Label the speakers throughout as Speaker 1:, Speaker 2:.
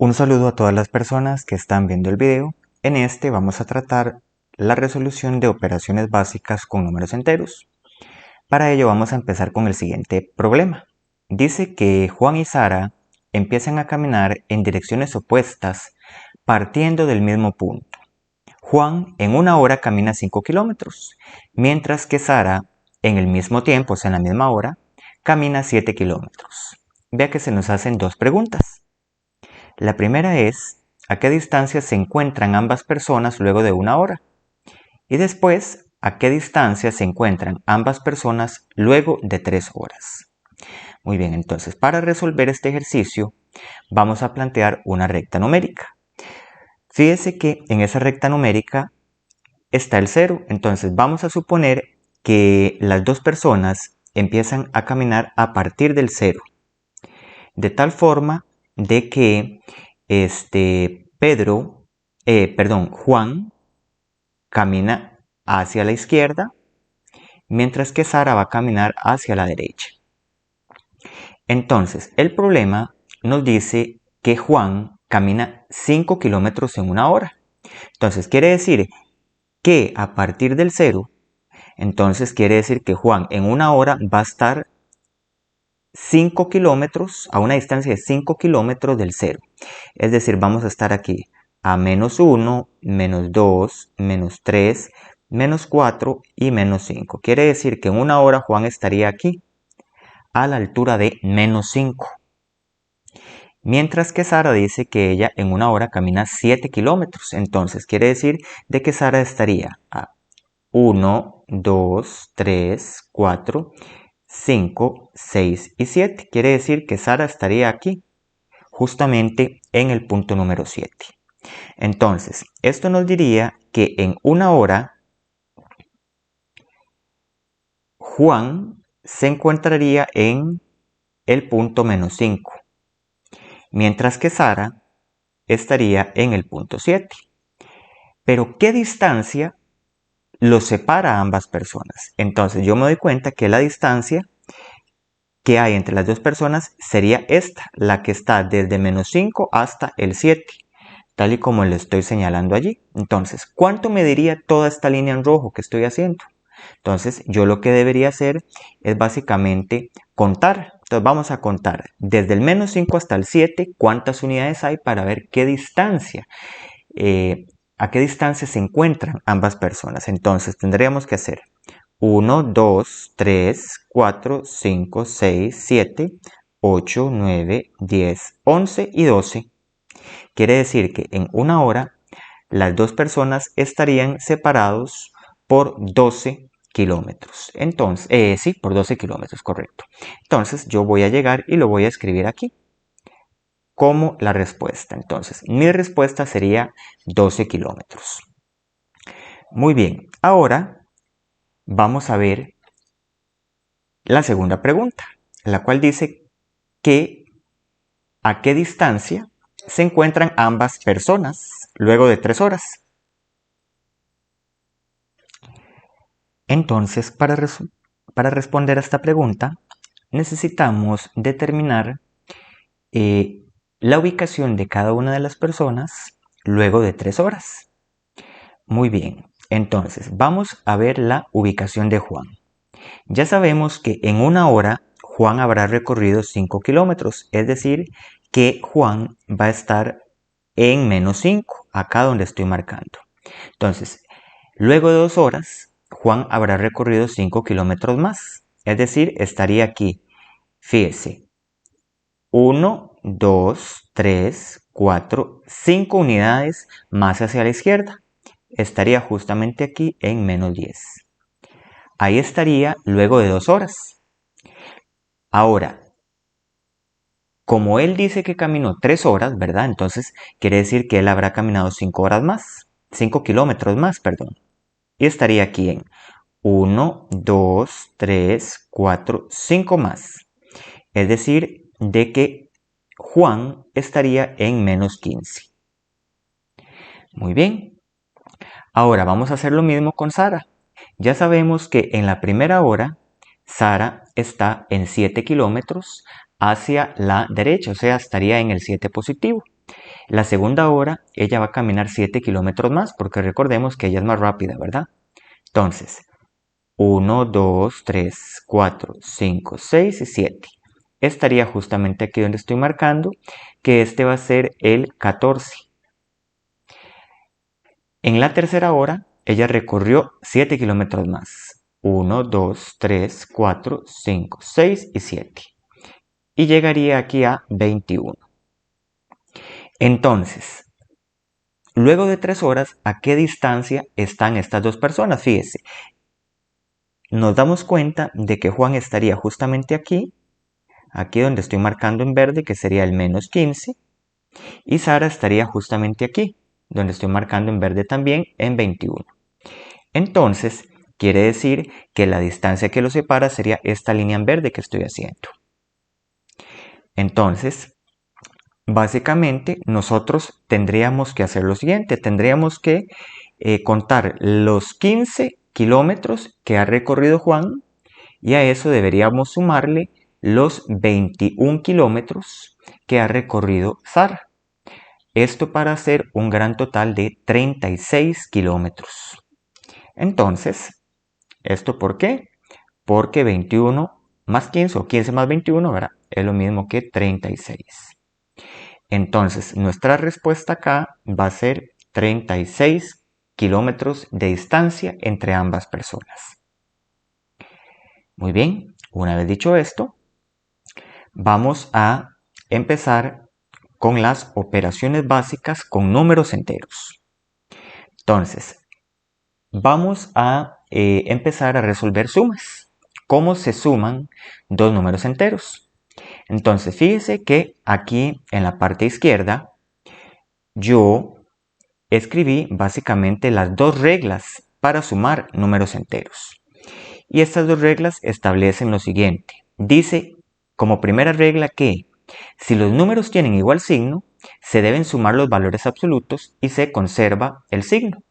Speaker 1: Un saludo a todas las personas que están viendo el video. En este vamos a tratar la resolución de operaciones básicas con números enteros. Para ello vamos a empezar con el siguiente problema. Dice que Juan y Sara empiezan a caminar en direcciones opuestas partiendo del mismo punto. Juan en una hora camina 5 kilómetros, mientras que Sara en el mismo tiempo, o sea en la misma hora, camina 7 kilómetros. Vea que se nos hacen dos preguntas. La primera es, ¿a qué distancia se encuentran ambas personas luego de una hora? Y después, ¿a qué distancia se encuentran ambas personas luego de 3 horas? Muy bien, entonces para resolver este ejercicio vamos a plantear una recta numérica. Fíjese que en esa recta numérica está el 0, entonces vamos a suponer que las dos personas empiezan a caminar a partir del 0, de tal forma de que Juan camina hacia la izquierda, mientras que Sara va a caminar hacia la derecha. Entonces, el problema nos dice que Juan camina 5 kilómetros en una hora. Entonces, quiere decir que a partir del 0, entonces quiere decir que Juan en una hora va a estar 5 kilómetros, a una distancia de 5 kilómetros del 0. Es decir, vamos a estar aquí a menos 1, menos 2, menos 3, menos 4 y menos 5. Quiere decir que en una hora Juan estaría aquí, a la altura de menos 5. Mientras que Sara dice que ella en una hora camina 7 kilómetros. Entonces quiere decir de que Sara estaría a 1, 2, 3, 4, 5, 6 y 7. Quiere decir que Sara estaría aquí, justamente en el punto número 7. Entonces, esto nos diría que en una hora Juan se encontraría en el punto menos 5, mientras que Sara estaría en el punto 7. Pero ¿qué distancia los separa a ambas personas? Entonces yo me doy cuenta que la distancia que hay entre las dos personas sería esta, la que está desde menos 5 hasta el 7, tal y como le estoy señalando allí. Entonces, ¿cuánto mediría toda esta línea en rojo que estoy haciendo? Entonces, yo lo que debería hacer es básicamente contar. Entonces, vamos a contar desde el menos 5 hasta el 7 cuántas unidades hay para ver qué distancia, a qué distancia se encuentran ambas personas. Entonces, tendríamos que hacer 1, 2, 3, 4, 5, 6, 7, 8, 9, 10, 11 y 12. Quiere decir que en una hora las dos personas estarían separados por 12 kilómetros. Entonces, sí, por 12 kilómetros, correcto. Entonces yo voy a llegar y lo voy a escribir aquí como la respuesta. Entonces, mi respuesta sería 12 kilómetros. Muy bien, ahora vamos a ver la segunda pregunta, la cual dice que ¿a qué distancia se encuentran ambas personas luego de 3 horas? Entonces, para responder a esta pregunta, necesitamos determinar la ubicación de cada una de las personas luego de 3 horas. Muy bien, entonces vamos a ver la ubicación de Juan. Ya sabemos que en una hora Juan habrá recorrido 5 kilómetros, es decir, que Juan va a estar en menos 5, acá donde estoy marcando. Entonces, luego de 2 horas, Juan habrá recorrido 5 kilómetros más, es decir, estaría aquí. Fíjese, 1, 2, 3, 4, 5 unidades más hacia la izquierda. Estaría justamente aquí en menos 10. Ahí estaría luego de 2 horas. Ahora, como él dice que caminó 3 horas, ¿verdad? Entonces quiere decir que él habrá caminado 5 horas más, 5 kilómetros más, perdón. Y estaría aquí en 1, 2, 3, 4, 5 más. Es decir, de que Juan estaría en menos 15. Muy bien. Ahora vamos a hacer lo mismo con Sara. Ya sabemos que en la primera hora Sara está en 7 kilómetros hacia la derecha, o sea, estaría en el 7 positivo. La segunda hora, ella va a caminar 7 kilómetros más, porque recordemos que ella es más rápida, ¿verdad? Entonces, 1, 2, 3, 4, 5, 6 y 7. Estaría justamente aquí donde estoy marcando, que este va a ser el 14. En la tercera hora, ella recorrió 7 kilómetros más. 1, 2, 3, 4, 5, 6 y 7. Y llegaría aquí a 21. Entonces, luego de 3 horas, ¿a qué distancia están estas dos personas? Fíjese, nos damos cuenta de que Juan estaría justamente aquí donde estoy marcando en verde, que sería el menos 15, y Sara estaría justamente aquí, donde estoy marcando en verde también, en 21. Entonces, quiere decir que la distancia que los separa sería esta línea en verde que estoy haciendo. Entonces, básicamente, nosotros tendríamos que hacer lo siguiente, tendríamos que contar los 15 kilómetros que ha recorrido Juan, y a eso deberíamos sumarle los 21 kilómetros que ha recorrido Sara. Esto para hacer un gran total de 36 kilómetros. Entonces, ¿esto por qué? Porque 21 más 15 o 15 más 21, ¿verdad? Es lo mismo que 36. Entonces, nuestra respuesta acá va a ser 36 kilómetros de distancia entre ambas personas. Muy bien, una vez dicho esto, vamos a empezar con las operaciones básicas con números enteros. Entonces, vamos a empezar a resolver sumas. ¿Cómo se suman dos números enteros? Entonces, fíjese que aquí en la parte izquierda yo escribí básicamente las dos reglas para sumar números enteros. Y estas dos reglas establecen lo siguiente. Dice como primera regla que si los números tienen igual signo, se deben sumar los valores absolutos y se conserva el signo.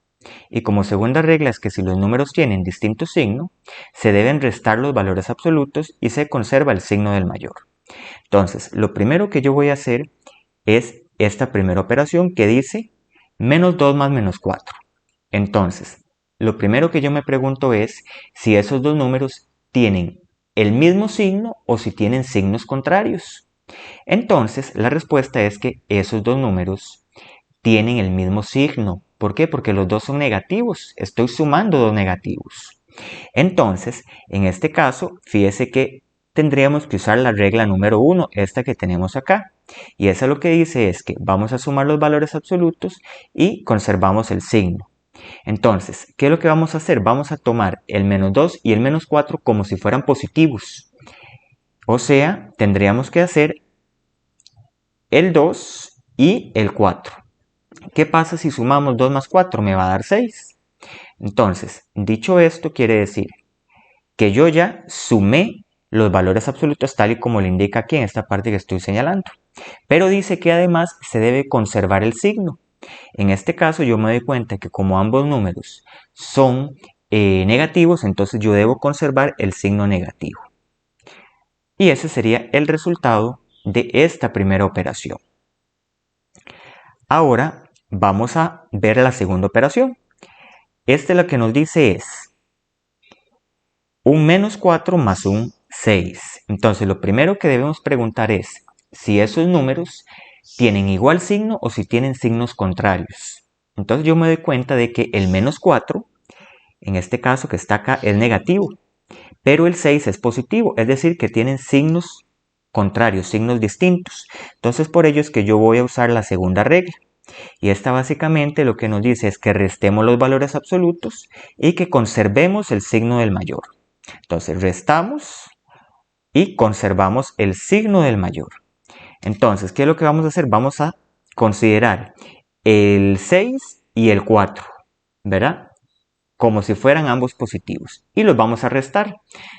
Speaker 1: Y como segunda regla es que si los números tienen distinto signo, se deben restar los valores absolutos y se conserva el signo del mayor. Entonces, lo primero que yo voy a hacer es esta primera operación que dice menos 2 más menos 4. Entonces, lo primero que yo me pregunto es si esos dos números tienen el mismo signo o si tienen signos contrarios. Entonces, la respuesta es que esos dos números tienen el mismo signo. ¿Por qué? Porque los dos son negativos. Estoy sumando dos negativos. Entonces, en este caso, fíjese que tendríamos que usar la regla número 1, esta que tenemos acá. Y esa lo que dice es que vamos a sumar los valores absolutos y conservamos el signo. Entonces, ¿qué es lo que vamos a hacer? Vamos a tomar el menos 2 y el menos 4 como si fueran positivos. O sea, tendríamos que hacer el 2 y el 4. ¿Qué pasa si sumamos 2 más 4? Me va a dar 6. Entonces, dicho esto, quiere decir que yo ya sumé los valores absolutos tal y como lo indica aquí en esta parte que estoy señalando. Pero dice que además se debe conservar el signo. En este caso yo me doy cuenta que como ambos números son negativos, entonces yo debo conservar el signo negativo. Y ese sería el resultado de esta primera operación. Ahora vamos a ver la segunda operación. Este lo que nos dice es un menos 4 más un 6. Entonces lo primero que debemos preguntar es si esos números tienen igual signo o si tienen signos contrarios. Entonces yo me doy cuenta de que el menos 4, en este caso que está acá, es negativo, pero el 6 es positivo, es decir, que tienen signos contrarios, signos distintos. Entonces por ello es que yo voy a usar la segunda regla. Y esta básicamente lo que nos dice es que restemos los valores absolutos y que conservemos el signo del mayor. Entonces restamos y conservamos el signo del mayor. Entonces, ¿qué es lo que vamos a hacer? Vamos a considerar el 6 y el 4, ¿verdad? Como si fueran ambos positivos. Y los vamos a restar.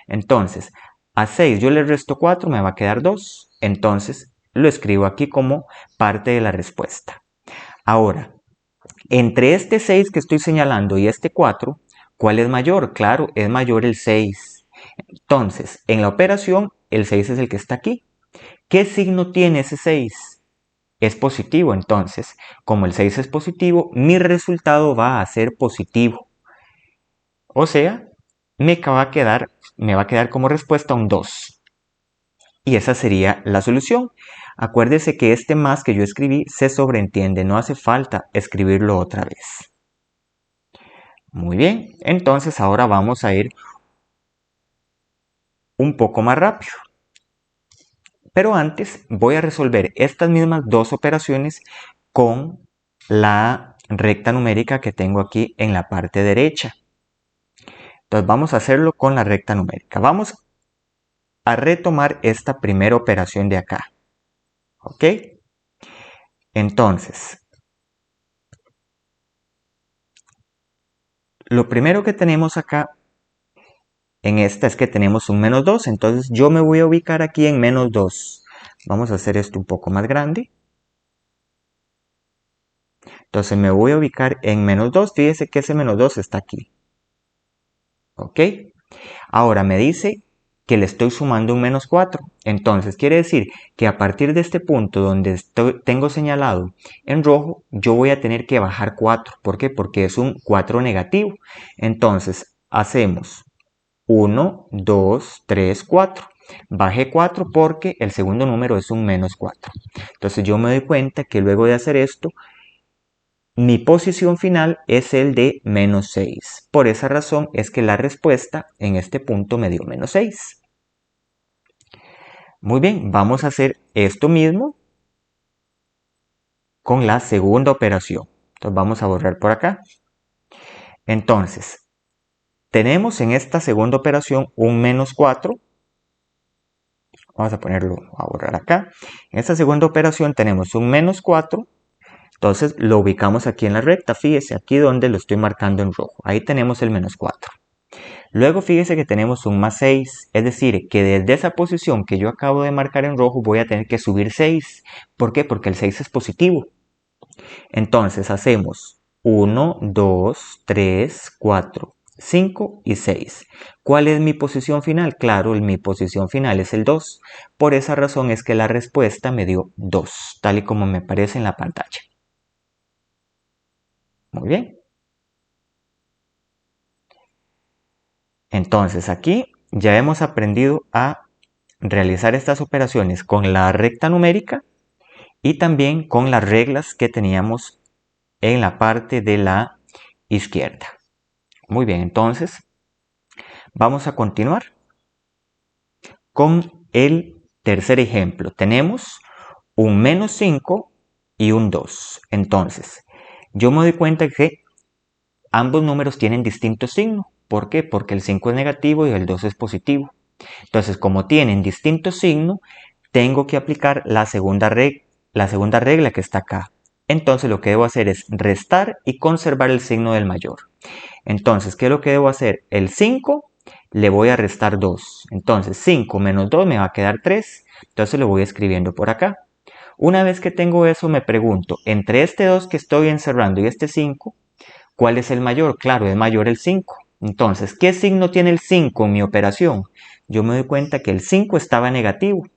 Speaker 1: Entonces, a 6 yo le resto 4, me va a quedar 2. Entonces, lo escribo aquí como parte de la respuesta. Ahora, entre este 6 que estoy señalando y este 4, ¿cuál es mayor? Claro, es mayor el 6. Entonces, en la operación, el 6 es el que está aquí. ¿Qué signo tiene ese 6? es positivo. Entonces, como el 6 es positivo, mi resultado va a ser positivo. O sea, me va a quedar como respuesta un 2. Y esa sería la solución. Acuérdese que este más que yo escribí se sobreentiende, no hace falta escribirlo otra vez. Muy bien, entonces ahora vamos a ir un poco más rápido. Pero antes voy a resolver estas mismas dos operaciones con la recta numérica que tengo aquí en la parte derecha. Entonces vamos a hacerlo con la recta numérica. Vamos a retomar esta primera operación de acá. ¿Ok? Entonces, lo primero que tenemos acá en esta es que tenemos un menos 2. Entonces yo me voy a ubicar aquí en menos 2. Vamos a hacer esto un poco más grande. Entonces me voy a ubicar en menos 2. Fíjese que ese menos 2 está aquí. ¿Ok? Ahora me dice que le estoy sumando un menos 4. Entonces quiere decir que a partir de este punto donde tengo señalado en rojo, yo voy a tener que bajar 4. ¿Por qué? Porque es un 4 negativo. Entonces hacemos 1, 2, 3, 4. Bajé 4 porque el segundo número es un menos 4. Entonces yo me doy cuenta que luego de hacer esto, mi posición final es el de menos 6. Por esa razón es que la respuesta en este punto me dio menos 6. Muy bien, vamos a hacer esto mismo con la segunda operación. Entonces vamos a borrar por acá. Entonces, tenemos en esta segunda operación un menos 4. Vamos a ponerlo a borrar acá. En esta segunda operación tenemos un menos 4. Entonces lo ubicamos aquí en la recta. Fíjese aquí donde lo estoy marcando en rojo. Ahí tenemos el menos 4. Luego fíjese que tenemos un más 6. Es decir, que desde esa posición que yo acabo de marcar en rojo voy a tener que subir 6. ¿Por qué? Porque el 6 es positivo. Entonces hacemos 1, 2, 3, 4, 5 y 6. ¿Cuál es mi posición final? Claro, mi posición final es el 2. Por esa razón es que la respuesta me dio 2, tal y como me aparece en la pantalla. Muy bien. Entonces aquí ya hemos aprendido a realizar estas operaciones con la recta numérica y también con las reglas que teníamos en la parte de la izquierda. Muy bien, entonces vamos a continuar con el tercer ejemplo. Tenemos un menos 5 y un 2. Entonces, yo me doy cuenta que ambos números tienen distinto signo. ¿Por qué? Porque el 5 es negativo y el 2 es positivo. Entonces, como tienen distinto signo, tengo que aplicar la segunda regla que está acá. Entonces, lo que debo hacer es restar y conservar el signo del mayor. Entonces, ¿qué es lo que debo hacer? El 5 le voy a restar 2. Entonces, 5 menos 2 me va a quedar 3. Entonces, lo voy escribiendo por acá. Una vez que tengo eso, me pregunto, entre este 2 que estoy encerrando y este 5, ¿cuál es el mayor? Claro, es mayor el 5. Entonces, ¿qué signo tiene el 5 en mi operación? Yo me doy cuenta que el 5 estaba negativo.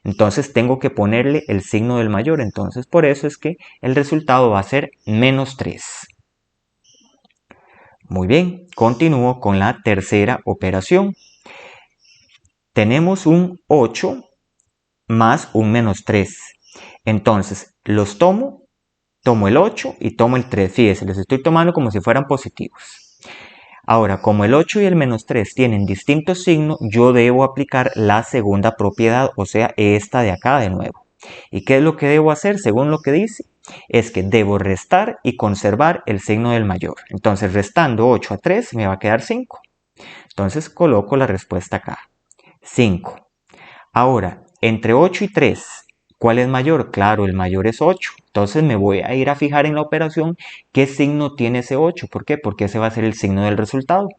Speaker 1: Entonces, tengo que ponerle el signo del mayor. Entonces, por eso es que el resultado va a ser menos 3. Muy bien, continúo con la tercera operación. Tenemos un 8 más un menos 3. Entonces, los tomo el 8 y tomo el 3. Fíjense, los estoy tomando como si fueran positivos. Ahora, como el 8 y el menos 3 tienen distintos signos, yo debo aplicar la segunda propiedad, o sea, esta de acá de nuevo. ¿Y qué es lo que debo hacer según lo que dice? Es que debo restar y conservar el signo del mayor. Entonces, restando 8 a 3 me va a quedar 5. Entonces, coloco la respuesta acá. 5. Ahora, entre 8 y 3, ¿cuál es mayor? Claro, el mayor es 8. Entonces me voy a ir a fijar en la operación qué signo tiene ese 8. ¿Por qué? Porque ese va a ser el signo del resultado.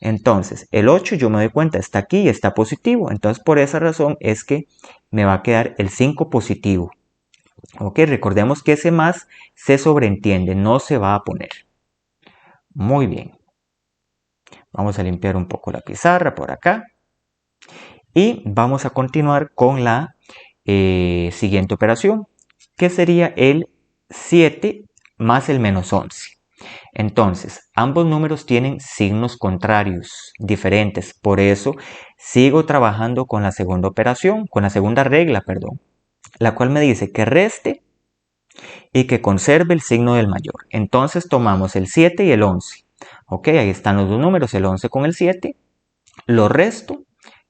Speaker 1: Entonces, el 8 yo me doy cuenta, está aquí y está positivo. Entonces, por esa razón es que me va a quedar el 5 positivo. Ok, recordemos que ese más se sobreentiende, no se va a poner. Muy bien. Vamos a limpiar un poco la pizarra por acá. Y vamos a continuar con la siguiente operación. que sería el 7 más el menos 11. Entonces, ambos números tienen signos contrarios, diferentes. Por eso, sigo trabajando con la segunda operación, con la segunda regla, perdón, la cual me dice que reste y que conserve el signo del mayor. Entonces, tomamos el 7 y el 11. Ok, ahí están los dos números, el 11 con el 7. Lo resto,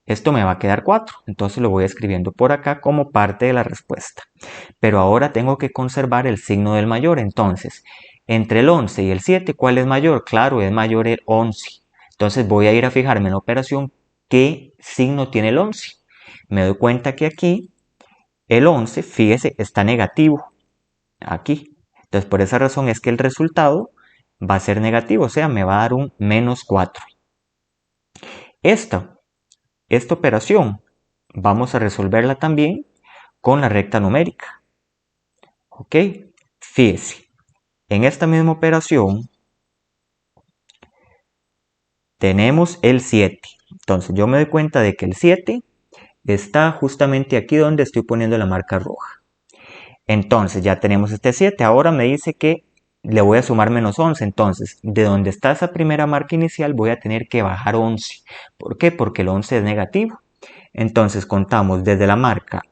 Speaker 1: esto me va a quedar 4. Entonces, lo voy escribiendo por acá como parte de la respuesta. Pero ahora tengo que conservar el signo del mayor. Entonces, entre el 11 y el 7, ¿cuál es mayor? Claro, es mayor el 11. Entonces voy a ir a fijarme en la operación qué signo tiene el 11. Me doy cuenta que aquí el 11, fíjese, está negativo. Aquí. Entonces por esa razón es que el resultado va a ser negativo, o sea, me va a dar un menos 4. Esta operación vamos a resolverla también con la recta numérica. ¿Ok? Fíjese. En esta misma operación tenemos el 7. Entonces yo me doy cuenta de que el 7 está justamente aquí donde estoy poniendo la marca roja. Entonces ya tenemos este 7. Ahora me dice que le voy a sumar menos 11. Entonces de donde está esa primera marca inicial voy a tener que bajar 11. ¿Por qué? Porque el 11 es negativo. Entonces contamos desde la marca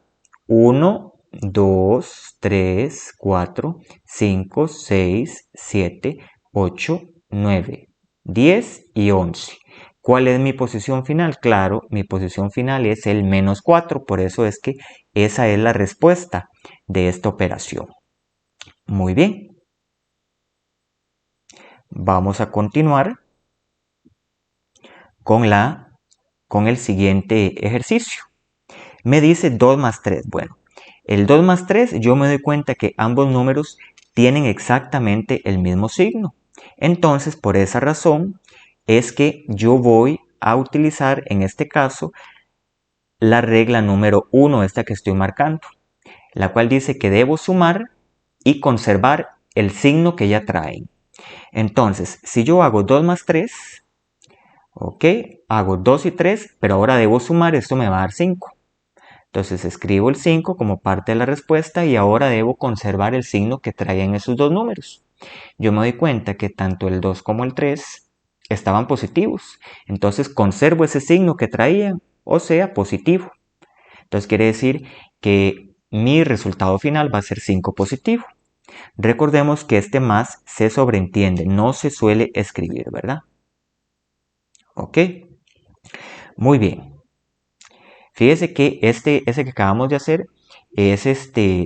Speaker 1: 1, 2, 3, 4, 5, 6, 7, 8, 9, 10 y 11. ¿Cuál es mi posición final? Claro, mi posición final es el menos 4, por eso es que esa es la respuesta de esta operación. Muy bien. Vamos a continuar con el siguiente ejercicio. Me dice 2 más 3. Bueno, el 2 más 3 yo me doy cuenta que ambos números tienen exactamente el mismo signo. Entonces, por esa razón es que yo voy a utilizar en este caso la regla número 1, esta que estoy marcando, la cual dice que debo sumar y conservar el signo que ya traen. Entonces, si yo hago 2 más 3, ok, hago 2 y 3, pero ahora debo sumar, esto me va a dar 5. Entonces escribo el 5 como parte de la respuesta y ahora debo conservar el signo que traían esos dos números. Yo me doy cuenta que tanto el 2 como el 3 estaban positivos. Entonces conservo ese signo que traían, o sea, positivo. Entonces quiere decir que mi resultado final va a ser 5 positivo. Recordemos que este más se sobreentiende, no se suele escribir, ¿verdad? Ok. Muy bien. Fíjese que ese que acabamos de hacer es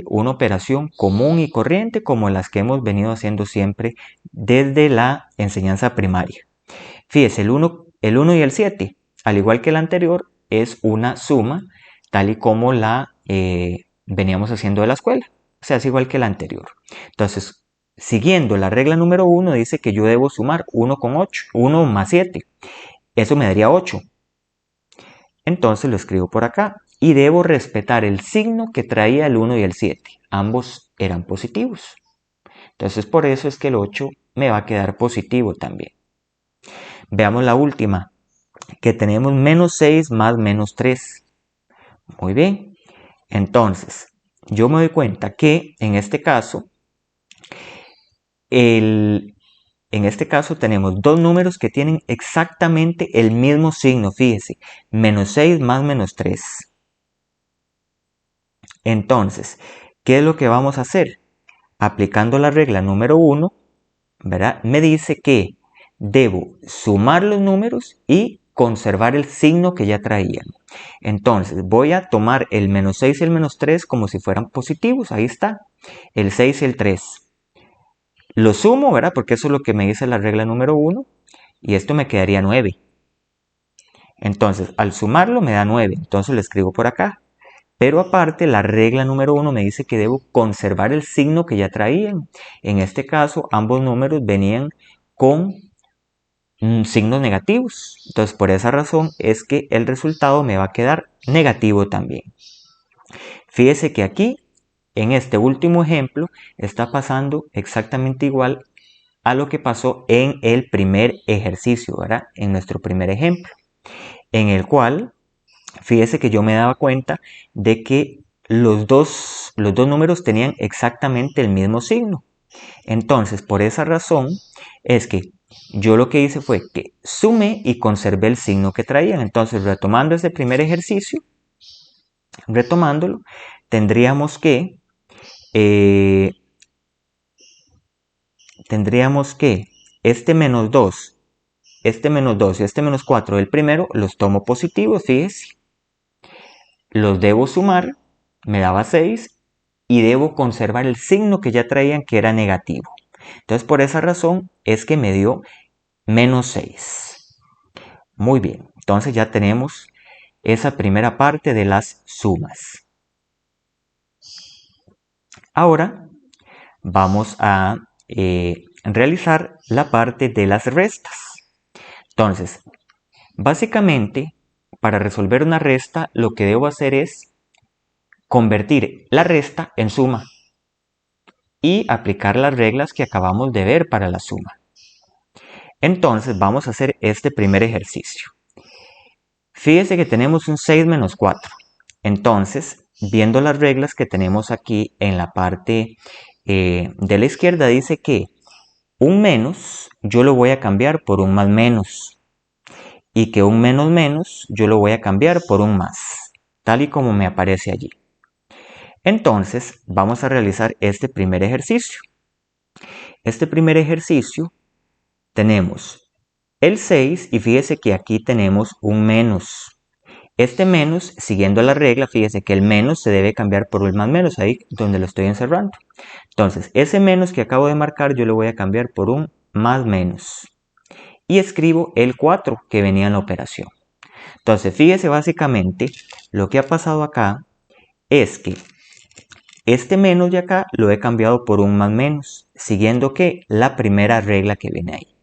Speaker 1: una operación común y corriente como las que hemos venido haciendo siempre desde la enseñanza primaria. Fíjese, el 1 y el 7, al igual que el anterior, es una suma tal y como la veníamos haciendo de la escuela. O sea, es igual que la anterior. Entonces, siguiendo la regla número 1, dice que yo debo sumar 1 con 8, 1 más 7. Eso me daría 8. Entonces lo escribo por acá y debo respetar el signo que traía el 1 y el 7. Ambos eran positivos. Entonces por eso es que el 8 me va a quedar positivo también. Veamos la última, que tenemos menos 6 más menos 3. Muy bien. Entonces, yo me doy cuenta que en este caso, tenemos dos números que tienen exactamente el mismo signo. Fíjese, menos 6 más menos 3. Entonces, ¿qué es lo que vamos a hacer? Aplicando la regla número 1, ¿verdad? Me dice que debo sumar los números y conservar el signo que ya traían. Entonces, voy a tomar el menos 6 y el menos 3 como si fueran positivos. Ahí está, el 6 y el 3. Lo sumo, ¿verdad? Porque eso es lo que me dice la regla número 1. Y esto me quedaría 9. Entonces, al sumarlo me da 9. Entonces lo escribo por acá. Pero aparte, la regla número 1 me dice que debo conservar el signo que ya traían. En este caso, ambos números venían con signos negativos. Entonces, por esa razón es que el resultado me va a quedar negativo también. Fíjese que aquí, en este último ejemplo, está pasando exactamente igual a lo que pasó en el primer ejercicio, ¿verdad? En nuestro primer ejemplo, en el cual, fíjese que yo me daba cuenta de que los dos números tenían exactamente el mismo signo. Entonces, por esa razón es que yo lo que hice fue que sumé y conservé el signo que traían. Entonces, retomando este primer ejercicio, retomándolo, tendríamos que este menos 2 y este menos 4 del primero los tomo positivos, fíjese. Los debo sumar, me daba 6 y debo conservar el signo que ya traían que era negativo. Entonces por esa razón es que me dio menos 6. Muy bien, entonces ya tenemos esa primera parte de las sumas. Ahora vamos a realizar la parte de las restas. Entonces, básicamente, para resolver una resta, lo que debo hacer es convertir la resta en suma y aplicar las reglas que acabamos de ver para la suma. Entonces, vamos a hacer este primer ejercicio. Fíjese que tenemos un 6 menos 4. Entonces, viendo las reglas que tenemos aquí en la parte de la izquierda, dice que un menos yo lo voy a cambiar por un más menos. Y que un menos menos yo lo voy a cambiar por un más, tal y como me aparece allí. Entonces vamos a realizar este primer ejercicio. Este primer ejercicio tenemos el 6 y fíjese que aquí tenemos un menos. Este menos, siguiendo la regla, fíjese que el menos se debe cambiar por un más menos, ahí donde lo estoy encerrando. Entonces ese menos que acabo de marcar yo lo voy a cambiar por un más menos. Y escribo el 4 que venía en la operación. Entonces, fíjese básicamente, lo que ha pasado acá es que este menos de acá lo he cambiado por un más menos, siguiendo que la primera regla que viene ahí.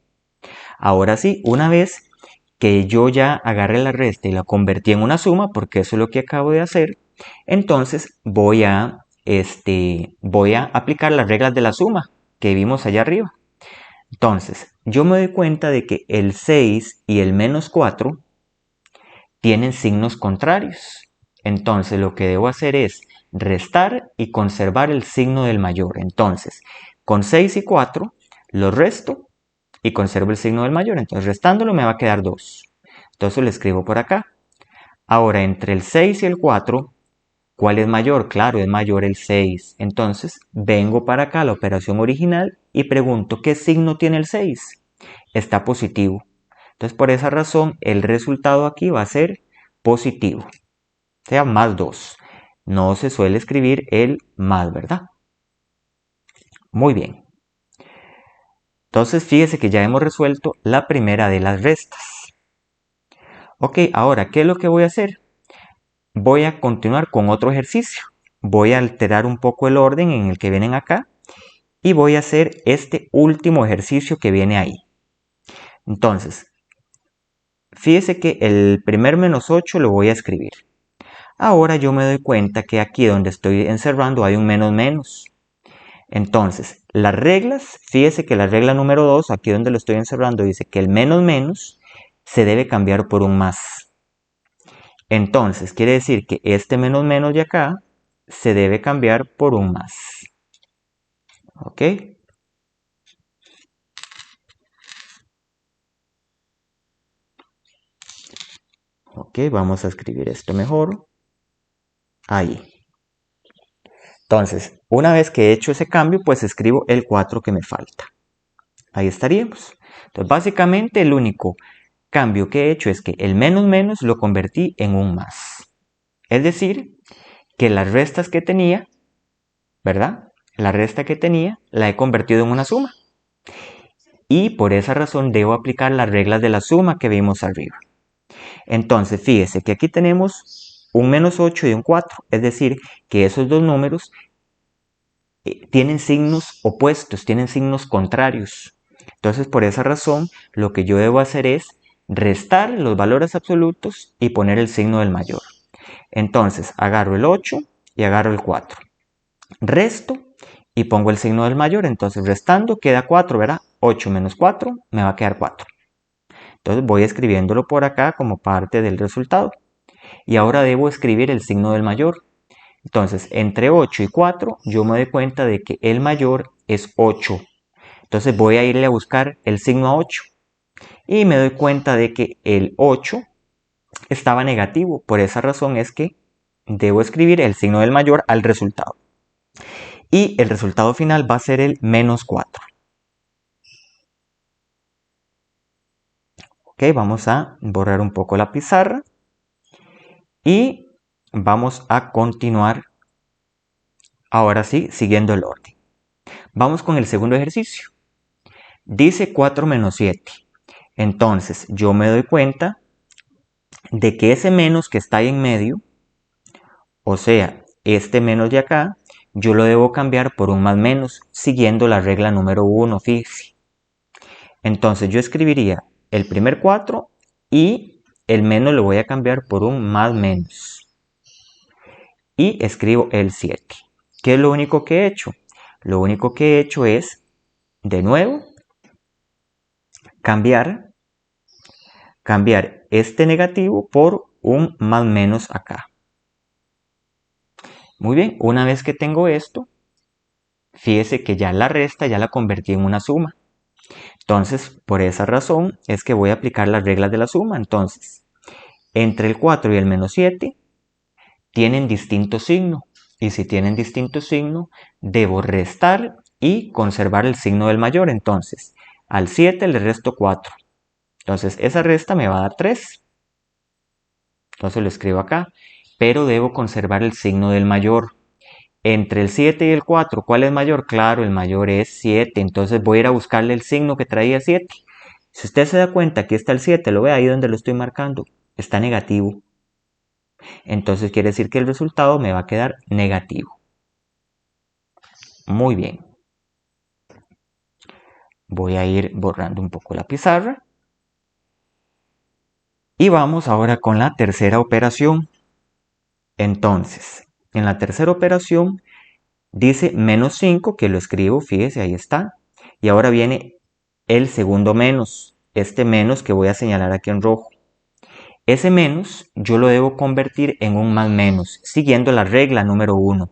Speaker 1: Ahora sí, una vez que yo ya agarré la resta y la convertí en una suma, porque eso es lo que acabo de hacer, entonces voy a aplicar las reglas de la suma que vimos allá arriba. Entonces, yo me doy cuenta de que el 6 y el menos 4 tienen signos contrarios. Entonces lo que debo hacer es restar y conservar el signo del mayor. Entonces, con 6 y 4 los resto y conservo el signo del mayor. Entonces, restándolo me va a quedar 2. Entonces lo escribo por acá. Ahora, entre el 6 y el 4, ¿cuál es mayor? Claro, es mayor el 6. Entonces, vengo para acá a la operación original y pregunto, ¿qué signo tiene el 6? Está positivo. Entonces, por esa razón, el resultado aquí va a ser positivo, o sea, más 2. No se suele escribir el más, ¿verdad? Muy bien. Entonces, fíjese que ya hemos resuelto la primera de las restas. Ok, ahora, ¿qué es lo que voy a hacer? Voy a continuar con otro ejercicio. Voy a alterar un poco el orden en el que vienen acá y voy a hacer este último ejercicio que viene ahí. Entonces, fíjese que el primer menos 8 lo voy a escribir. Ahora yo me doy cuenta que aquí donde estoy encerrando hay un menos menos. Entonces, las reglas, fíjese que la regla número 2, aquí donde lo estoy encerrando, dice que el menos menos se debe cambiar por un más. Entonces, quiere decir que este menos menos de acá se debe cambiar por un más. ¿Ok? Ok, vamos a escribir esto mejor. Ahí. Entonces, una vez que he hecho ese cambio, pues escribo el 4 que me falta. Ahí estaríamos. Entonces, básicamente el único cambio que he hecho es que el menos menos lo convertí en un más. Es decir, que las restas que tenía, ¿verdad? La resta que tenía la he convertido en una suma. Y por esa razón debo aplicar las reglas de la suma que vimos arriba. Entonces, fíjese que aquí tenemos un menos 8 y un 4. Es decir, que esos dos números tienen signos opuestos, tienen signos contrarios. Entonces, por esa razón, lo que yo debo hacer es restar los valores absolutos y poner el signo del mayor. Entonces, agarro el 8 y agarro el 4. Resto y pongo el signo del mayor. Entonces, restando queda 4, ¿verdad? 8 menos 4 me va a quedar 4. Entonces, voy escribiéndolo por acá como parte del resultado. Y ahora debo escribir el signo del mayor. Entonces, entre 8 y 4, yo me doy cuenta de que el mayor es 8. Entonces voy a irle a buscar el signo a 8. Y me doy cuenta de que el 8 estaba negativo. Por esa razón es que debo escribir el signo del mayor al resultado. Y el resultado final va a ser el menos 4. Ok, vamos a borrar un poco la pizarra. Y vamos a continuar, ahora sí, siguiendo el orden. Vamos con el segundo ejercicio. Dice 4 menos 7. Entonces, yo me doy cuenta de que ese menos que está ahí en medio, o sea, este menos de acá, yo lo debo cambiar por un más menos, siguiendo la regla número 1, fíjese. Entonces, yo escribiría el primer 4 y el menos lo voy a cambiar por un más menos. Y escribo el 7. ¿Qué es lo único que he hecho? Lo único que he hecho es, de nuevo, cambiar este negativo por un más menos acá. Muy bien, una vez que tengo esto, fíjese que ya la resta ya la convertí en una suma. Entonces, por esa razón es que voy a aplicar las reglas de la suma. Entonces, entre el 4 y el menos 7 tienen distinto signo. Y si tienen distinto signo, debo restar y conservar el signo del mayor. Entonces, al 7 le resto 4. Entonces, esa resta me va a dar 3. Entonces lo escribo acá. Pero debo conservar el signo del mayor. Entre el 7 y el 4, ¿cuál es mayor? Claro, el mayor es 7. Entonces voy a ir a buscarle el signo que traía 7. Si usted se da cuenta, aquí está el 7. Lo ve ahí donde lo estoy marcando. Está negativo. Entonces quiere decir que el resultado me va a quedar negativo. Muy bien. Voy a ir borrando un poco la pizarra. Y vamos ahora con la tercera operación. Entonces, en la tercera operación dice menos 5, que lo escribo, fíjese, ahí está. Y ahora viene el segundo menos, este menos que voy a señalar aquí en rojo. Ese menos yo lo debo convertir en un más menos, siguiendo la regla número 1.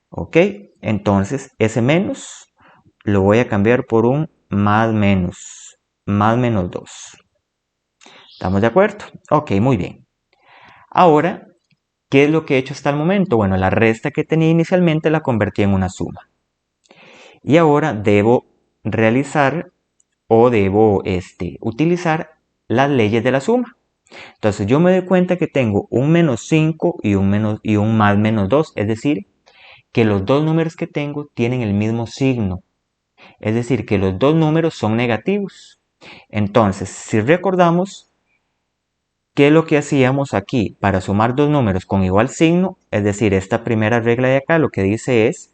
Speaker 1: ¿Ok? Entonces, ese menos lo voy a cambiar por un más menos 2. ¿Estamos de acuerdo? Ok, muy bien. Ahora, ¿qué es lo que he hecho hasta el momento? Bueno, la resta que tenía inicialmente la convertí en una suma. Y ahora debo realizar o debo utilizar las leyes de la suma. Entonces yo me doy cuenta que tengo un menos 5 y un más menos 2, es decir, que los dos números que tengo tienen el mismo signo, es decir, que los dos números son negativos. Entonces, si recordamos, ¿qué es lo que hacíamos aquí para sumar dos números con igual signo? Es decir, esta primera regla de acá lo que dice es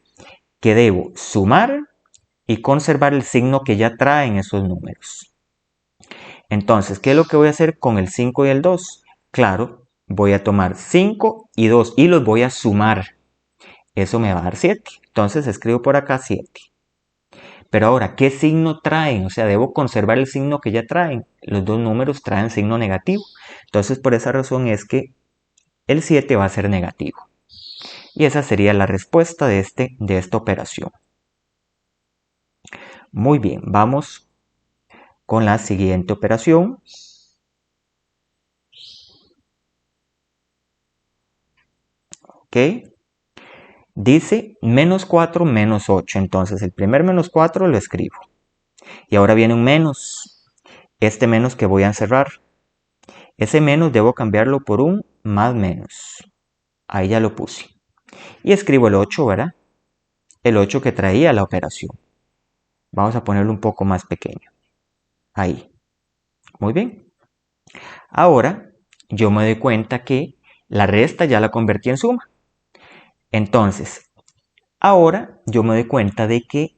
Speaker 1: que debo sumar y conservar el signo que ya traen esos números. Entonces, ¿qué es lo que voy a hacer con el 5 y el 2? Claro, voy a tomar 5 y 2 y los voy a sumar. Eso me va a dar 7. Entonces escribo por acá 7. Pero ahora, ¿qué signo traen? O sea, debo conservar el signo que ya traen. Los dos números traen signo negativo. Entonces, por esa razón es que el 7 va a ser negativo. Y esa sería la respuesta de esta operación. Muy bien, vamos con la siguiente operación. ¿Ok? Dice menos 4 menos 8. Entonces el primer menos 4 lo escribo. Y ahora viene un menos. Este menos que voy a encerrar. Ese menos debo cambiarlo por un más menos. Ahí ya lo puse. Y escribo el 8, ¿verdad? El 8 que traía la operación. Vamos a ponerlo un poco más pequeño. Ahí. Muy bien. Ahora yo me doy cuenta que la resta ya la convertí en suma. Entonces, ahora yo me doy cuenta de que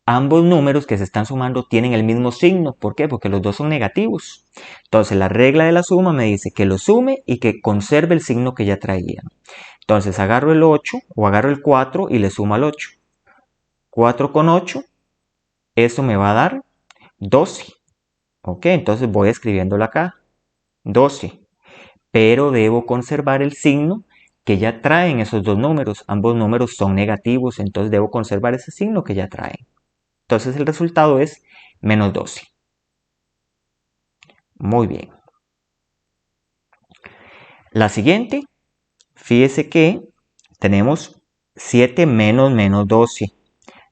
Speaker 1: ambos números que se están sumando tienen el mismo signo. ¿Por qué? Porque los dos son negativos. Entonces la regla de la suma me dice que lo sume y que conserve el signo que ya traía. Entonces agarro el 8 o agarro el 4 y le sumo al 8. 4 con 8, eso me va a dar 12. Ok, entonces voy escribiéndolo acá. 12. Pero debo conservar el signo que ya traen esos dos números. Ambos números son negativos, entonces debo conservar ese signo que ya traen. Entonces el resultado es menos 12. Muy bien. La siguiente, fíjese que tenemos 7 menos menos 12.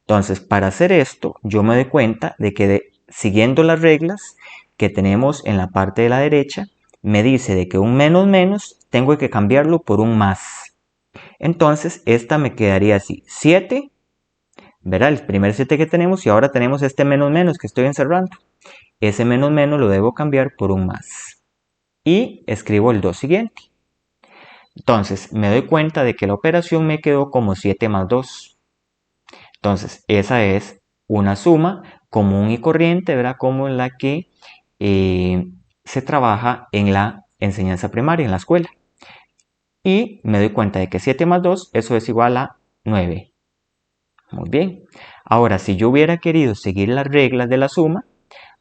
Speaker 1: Entonces, para hacer esto, yo me doy cuenta de que siguiendo las reglas que tenemos en la parte de la derecha, me dice de que un menos menos tengo que cambiarlo por un más. Entonces, esta me quedaría así, 7, ¿verdad? El primer 7 que tenemos y ahora tenemos este menos menos que estoy encerrando. Ese menos menos lo debo cambiar por un más. Y escribo el 2 siguiente. Entonces, me doy cuenta de que la operación me quedó como 7 más 2. Entonces, esa es una suma común y corriente, ¿verdad? Como la que se trabaja en la enseñanza primaria, en la escuela. Y me doy cuenta de que 7 más 2, eso es igual a 9. Muy bien. Ahora, si yo hubiera querido seguir las reglas de la suma,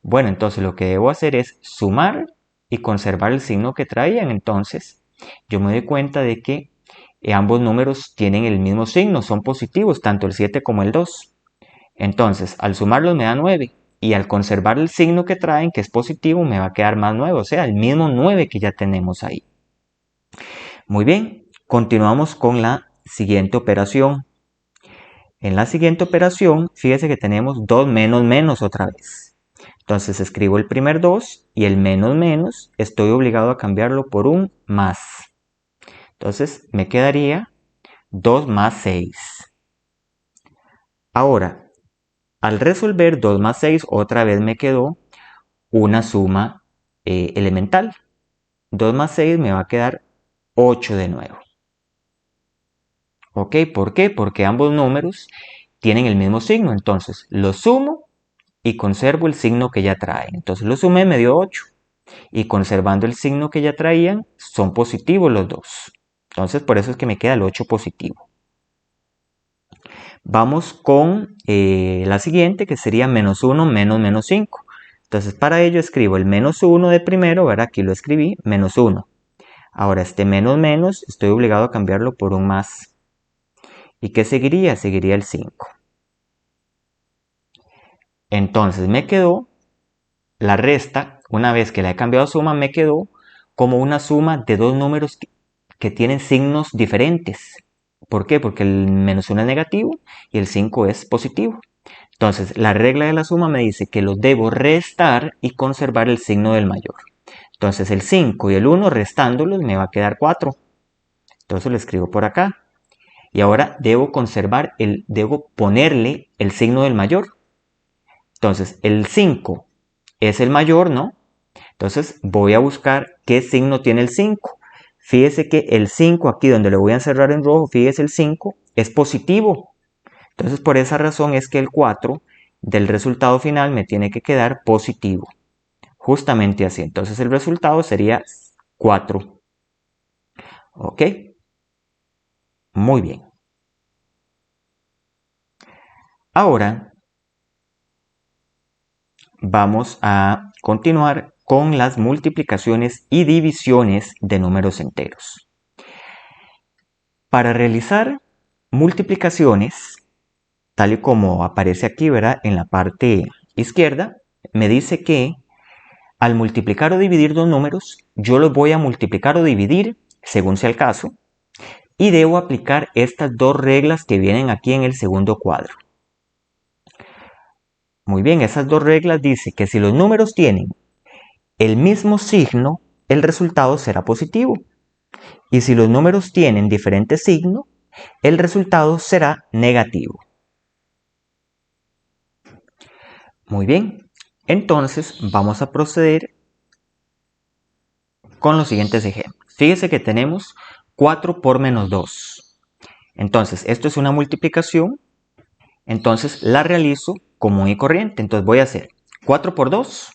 Speaker 1: bueno, entonces lo que debo hacer es sumar y conservar el signo que traían. Entonces, yo me doy cuenta de que ambos números tienen el mismo signo, son positivos, tanto el 7 como el 2. Entonces, al sumarlos me da 9 y al conservar el signo que traen, que es positivo, me va a quedar más 9, o sea, el mismo 9 que ya tenemos ahí. Muy bien, continuamos con la siguiente operación. En la siguiente operación, fíjese que tenemos 2 menos menos otra vez. Entonces escribo el primer 2 y el menos menos estoy obligado a cambiarlo por un más. Entonces me quedaría 2 más 6. Ahora, al resolver 2 más 6, otra vez me quedó una suma elemental. 2 más 6 me va a quedar 8 de nuevo. ¿Ok? ¿Por qué? Porque ambos números tienen el mismo signo. Entonces, los sumo y conservo el signo que ya traen. Entonces, lo sumé, me dio 8. Y conservando el signo que ya traían, son positivos los dos. Entonces, por eso es que me queda el 8 positivo. Vamos con la siguiente, que sería menos 1 menos menos 5. Entonces, para ello escribo el menos 1 de primero, ¿verdad? Aquí lo escribí, menos 1. Ahora, este menos menos, estoy obligado a cambiarlo por un más. ¿Y qué seguiría? Seguiría el 5. Entonces, me quedó la resta, una vez que la he cambiado a suma, me quedó como una suma de dos números que tienen signos diferentes. ¿Por qué? Porque el menos 1 es negativo y el 5 es positivo. Entonces, la regla de la suma me dice que los debo restar y conservar el signo del mayor. Entonces, el 5 y el 1 restándolos me va a quedar 4. Entonces lo escribo por acá. Y ahora debo ponerle el signo del mayor. Entonces, el 5 es el mayor, ¿no? Entonces, voy a buscar qué signo tiene el 5. Fíjese que el 5 aquí donde lo voy a encerrar en rojo, fíjese el 5 es positivo. Entonces, por esa razón es que el 4 del resultado final me tiene que quedar positivo. Justamente así. Entonces, el resultado sería 4. ¿Ok? Muy bien. Ahora, vamos a continuar con las multiplicaciones y divisiones de números enteros. Para realizar multiplicaciones, tal y como aparece aquí, ¿verdad? En la parte izquierda, me dice que al multiplicar o dividir dos números, yo los voy a multiplicar o dividir, según sea el caso, y debo aplicar estas dos reglas que vienen aquí en el segundo cuadro. Muy bien, esas dos reglas dicen que si los números tienen el mismo signo, el resultado será positivo. Y si los números tienen diferente signo, el resultado será negativo. Muy bien, entonces vamos a proceder con los siguientes ejemplos. Fíjese que tenemos 4 por menos 2. Entonces, esto es una multiplicación. Entonces, la realizo común y corriente. Entonces, voy a hacer 4 por 2.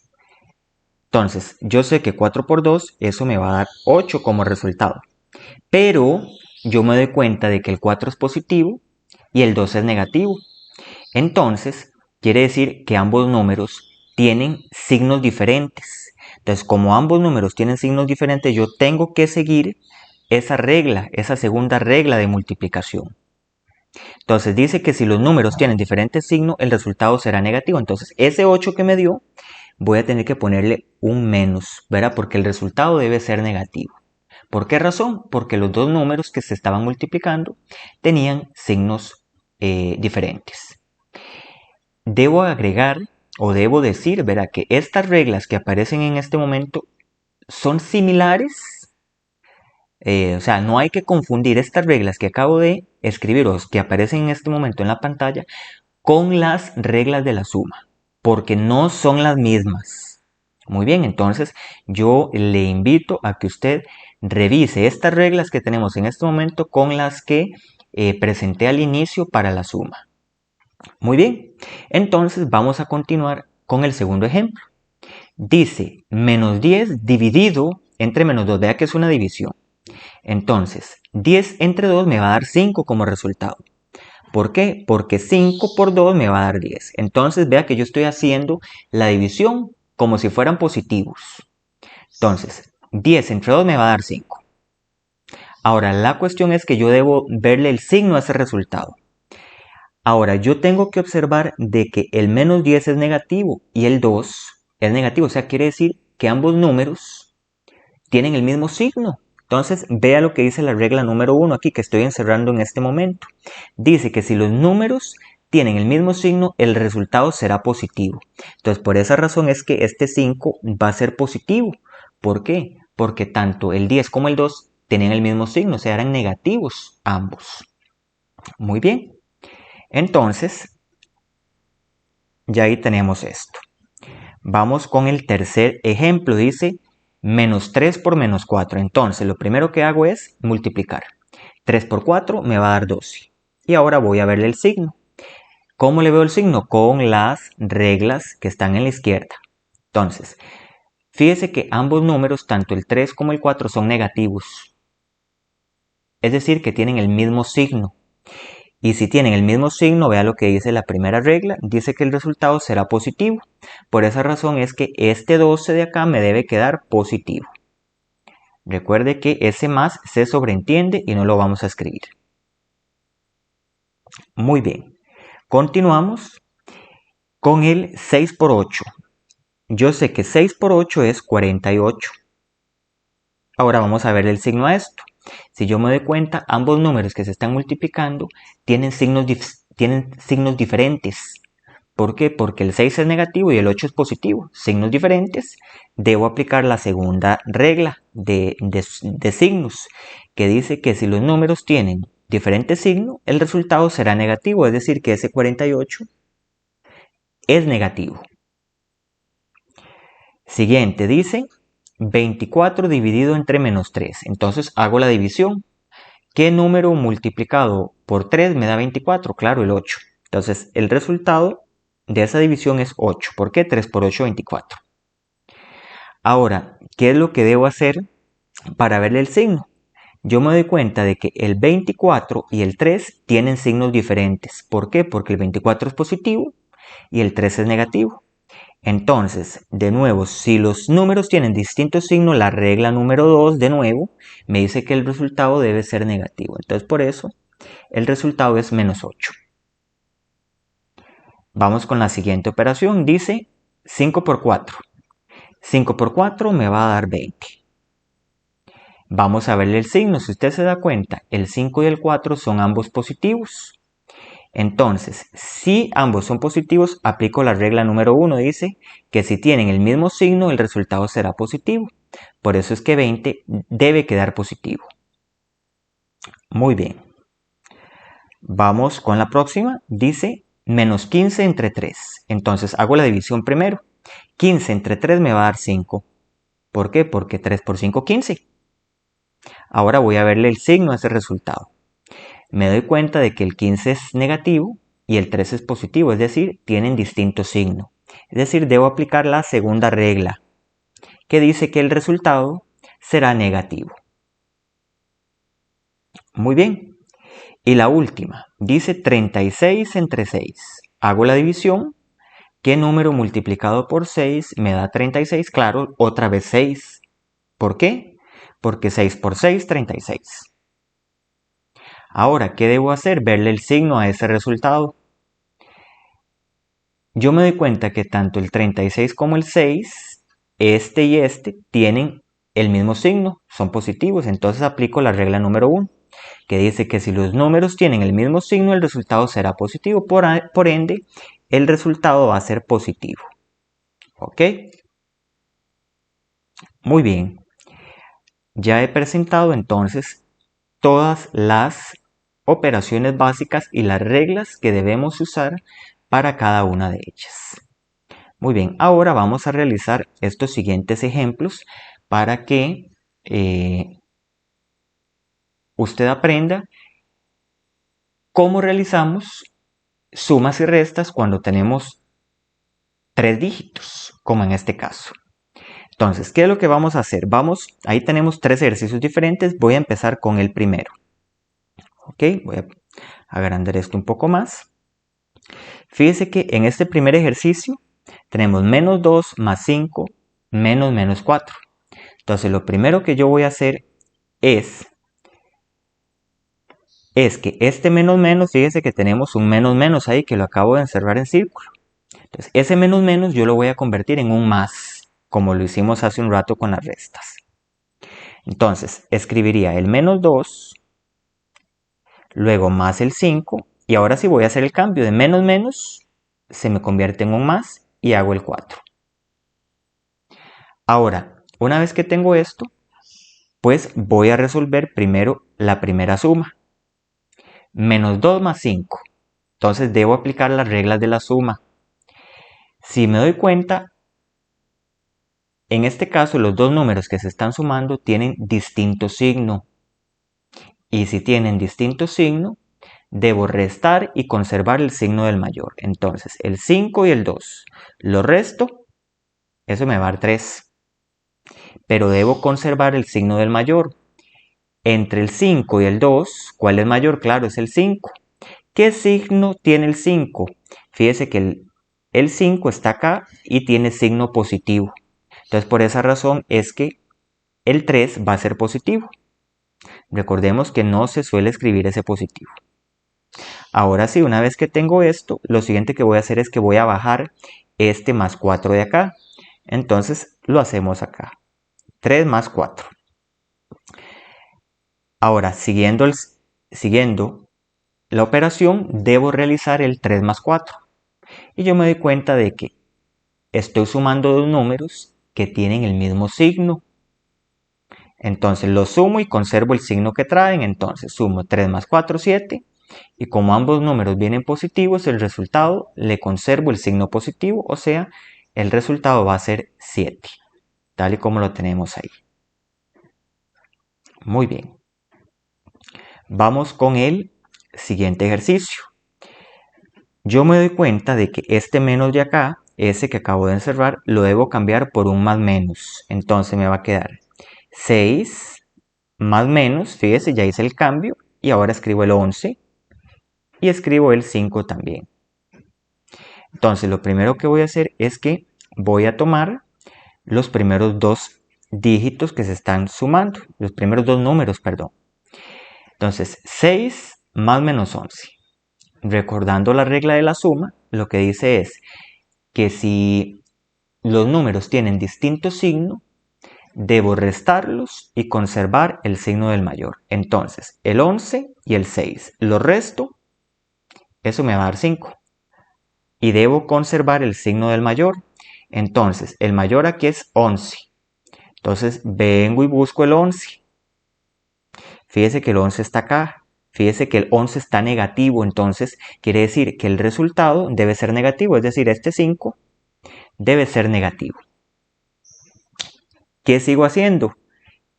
Speaker 1: Entonces, yo sé que 4 por 2, eso me va a dar 8 como resultado. Pero yo me doy cuenta de que el 4 es positivo y el 2 es negativo. Entonces, quiere decir que ambos números tienen signos diferentes. Entonces, como ambos números tienen signos diferentes, yo tengo que seguir esa regla, esa segunda regla de multiplicación. Entonces dice que si los números tienen diferentes signos, el resultado será negativo. Entonces ese 8 que me dio, voy a tener que ponerle un menos, ¿verdad? Porque el resultado debe ser negativo. ¿Por qué razón? Porque los dos números que se estaban multiplicando tenían signos diferentes. Debo agregar o debo decir, ¿verdad? Que estas reglas que aparecen en este momento son similares. O sea, no hay que confundir estas reglas que acabo de escribir o que aparecen en este momento en la pantalla con las reglas de la suma, porque no son las mismas. Muy bien, entonces yo le invito a que usted revise estas reglas que tenemos en este momento con las que presenté al inicio para la suma. Muy bien, entonces vamos a continuar con el segundo ejemplo. Dice menos 10 dividido entre menos 2. Vea que es una división. Entonces, 10 entre 2 me va a dar 5 como resultado. ¿Por qué? Porque 5 por 2 me va a dar 10. Entonces, vea que yo estoy haciendo la división como si fueran positivos. Entonces, 10 entre 2 me va a dar 5. Ahora, la cuestión es que yo debo verle el signo a ese resultado. Ahora, yo tengo que observar de que el menos 10 es negativo y el 2 es negativo. O sea, quiere decir que ambos números tienen el mismo signo. Entonces, vea lo que dice la regla número 1 aquí que estoy encerrando en este momento. Dice que si los números tienen el mismo signo, el resultado será positivo. Entonces, por esa razón es que este 5 va a ser positivo. ¿Por qué? Porque tanto el 10 como el 2 tenían el mismo signo, o sea, eran negativos ambos. Muy bien. Entonces, ya ahí tenemos esto. Vamos con el tercer ejemplo. Dice menos 3 por menos 4. Entonces, lo primero que hago es multiplicar. 3 por 4 me va a dar 12. Y ahora voy a verle el signo. ¿Cómo le veo el signo? Con las reglas que están en la izquierda. Entonces, fíjese que ambos números, tanto el 3 como el 4, son negativos. Es decir, que tienen el mismo signo. Y si tienen el mismo signo, vea lo que dice la primera regla, dice que el resultado será positivo. Por esa razón es que este 12 de acá me debe quedar positivo. Recuerde que ese más se sobreentiende y no lo vamos a escribir. Muy bien, continuamos con el 6 por 8. Yo sé que 6 por 8 es 48. Ahora vamos a ver el signo a esto. Si yo me doy cuenta, ambos números que se están multiplicando tienen signos diferentes. ¿Por qué? Porque el 6 es negativo y el 8 es positivo. Signos diferentes. Debo aplicar la segunda regla de signos, que dice que si los números tienen diferente signo, el resultado será negativo. Es decir, que ese 48 es negativo. Siguiente, dice 24 dividido entre menos 3. Entonces hago la división. ¿Qué número multiplicado por 3 me da 24? Claro, el 8. Entonces el resultado de esa división es 8. ¿Por qué? 3 por 8, 24. Ahora, ¿qué es lo que debo hacer para verle el signo? Yo me doy cuenta de que el 24 y el 3 tienen signos diferentes. ¿Por qué? Porque el 24 es positivo y el 3 es negativo. Entonces, de nuevo, si los números tienen distintos signos, la regla número 2, de nuevo, me dice que el resultado debe ser negativo. Entonces, por eso, el resultado es menos 8. Vamos con la siguiente operación. Dice 5 por 4. 5 por 4 me va a dar 20. Vamos a verle el signo. Si usted se da cuenta, el 5 y el 4 son ambos positivos. Entonces, si ambos son positivos, aplico la regla número 1. Dice que si tienen el mismo signo, el resultado será positivo. Por eso es que 20 debe quedar positivo. Muy bien. Vamos con la próxima. Dice menos 15 entre 3. Entonces, hago la división primero. 15 entre 3 me va a dar 5. ¿Por qué? Porque 3 por 5, 15. Ahora voy a verle el signo a ese resultado. Me doy cuenta de que el 15 es negativo y el 3 es positivo, es decir, tienen distinto signo. Es decir, debo aplicar la segunda regla, que dice que el resultado será negativo. Muy bien. Y la última, dice 36 entre 6. Hago la división. ¿Qué número multiplicado por 6 me da 36? Claro, otra vez 6. ¿Por qué? porque 6 por 6, 36. Ahora, ¿qué debo hacer? Verle el signo a ese resultado. Yo me doy cuenta que tanto el 36 como el 6, este y este, tienen el mismo signo, son positivos. Entonces aplico la regla número 1, que dice que si los números tienen el mismo signo, el resultado será positivo. Por ende, el resultado va a ser positivo. ¿Ok? Muy bien. Ya he presentado entonces todas las operaciones básicas y las reglas que debemos usar para cada una de ellas. Muy bien, ahora vamos a realizar estos siguientes ejemplos para que usted aprenda cómo realizamos sumas y restas cuando tenemos 3 dígitos, como en este caso. Entonces, ¿qué es lo que vamos a hacer? Ahí tenemos 3 ejercicios diferentes. Voy a empezar con el primero. Ok, voy a agrandar esto un poco más. Fíjese que en este primer ejercicio tenemos menos 2 más 5 menos 4. Entonces, lo primero que yo voy a hacer es que este menos, fíjese que tenemos un menos ahí que lo acabo de encerrar en círculo. Entonces, ese menos yo lo voy a convertir en un más, como lo hicimos hace un rato con las restas. Entonces, escribiría el menos 2, luego más el 5, y ahora sí voy a hacer el cambio de menos, se me convierte en un más y hago el 4. Ahora, una vez que tengo esto, pues voy a resolver primero la primera suma. Menos 2 más 5. Entonces debo aplicar las reglas de la suma. Si me doy cuenta, en este caso los dos números que se están sumando tienen distinto signo. Y si tienen distinto signo, debo restar y conservar el signo del mayor. Entonces, el 5 y el 2 lo resto, eso me va a dar 3. Pero debo conservar el signo del mayor. Entre el 5 y el 2, ¿cuál es mayor? Claro, es el 5. ¿Qué signo tiene el 5? Fíjese que el 5 está acá y tiene signo positivo. Entonces, por esa razón es que el 3 va a ser positivo. Recordemos que no se suele escribir ese positivo. Ahora sí, una vez que tengo esto, lo siguiente que voy a hacer es que voy a bajar este más 4 de acá. Entonces, lo hacemos acá. 3 más 4. Ahora, siguiendo la operación, debo realizar el 3 más 4. Y yo me doy cuenta de que estoy sumando dos números que tienen el mismo signo. Entonces los sumo y conservo el signo que traen. Entonces sumo 3 más 4, 7. Y como ambos números vienen positivos, el resultado le conservo el signo positivo. O sea, el resultado va a ser 7. Tal y como lo tenemos ahí. Muy bien. Vamos con el siguiente ejercicio. Yo me doy cuenta de que este menos de acá, ese que acabo de encerrar, lo debo cambiar por un más menos. Entonces me va a quedar 6 más menos, fíjese, ya hice el cambio y ahora escribo el 11 y escribo el 5 también. Entonces lo primero que voy a hacer es que voy a tomar los primeros dos dígitos que se están sumando, los primeros dos números, perdón. Entonces 6 más menos 11. Recordando la regla de la suma, lo que dice es que si los números tienen distinto signo, debo restarlos y conservar el signo del mayor. Entonces, el 11 y el 6 lo resto, eso me va a dar 5. Y debo conservar el signo del mayor. Entonces, el mayor aquí es 11. Entonces, vengo y busco el 11. Fíjese que el 11 está acá. Fíjese que el 11 está negativo. Entonces, quiere decir que el resultado debe ser negativo. Es decir, este 5 debe ser negativo. ¿Qué sigo haciendo?